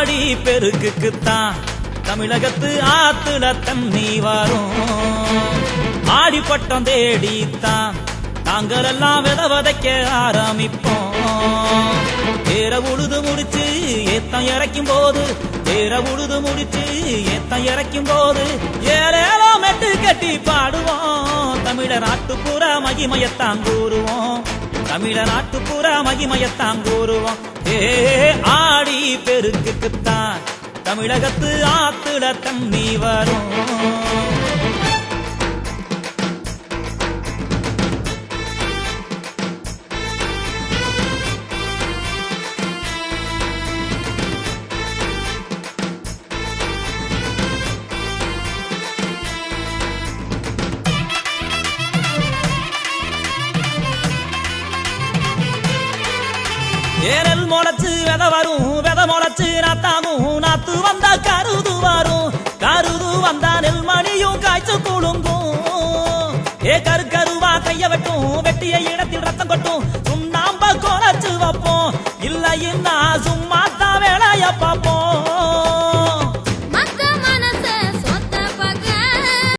ஆடி பெருக்குத்தான் தமிழகத்து ஆத்துல தண்ணி வரும். ஆடி பட்டம் தேடித்தான் நாங்கள் எல்லாம் விதைக்க ஆரம்பிப்போம். தேர உழுது முடிச்சு ஏத்தம் இறக்கும் போது, தேர உழுது முடிச்சு ஏத்தம் இறக்கும் போது ஏழேலோ மெட்டு கட்டி பாடுவோம். தமிழ நாட்டுப்புற மகிமையத்தான் கூறுவோம். தமிழ நாட்டுப்புற மகிமையத்தான் கூறுவோம். ஆடி பெருக்குத்தான் தமிழகத்து ஆத்துல தண்ணி வரும். ஏனல் முளைச்சு வெத வரும், வெத முளைச்சு நாத்தாகும், நாத்து வந்தா கருது வரும், கருது வந்தா நெல்மணியும் காய்ச்சு குழுங்கும். கருவா கைய வெட்டும், வெட்டிய இடத்தில் ரத்தம் கொட்டும், சுண்ணாம்ப குறைச்சு வைப்போம். இல்லைன்னா சும்மா தான் வேலைய பார்ப்போம்.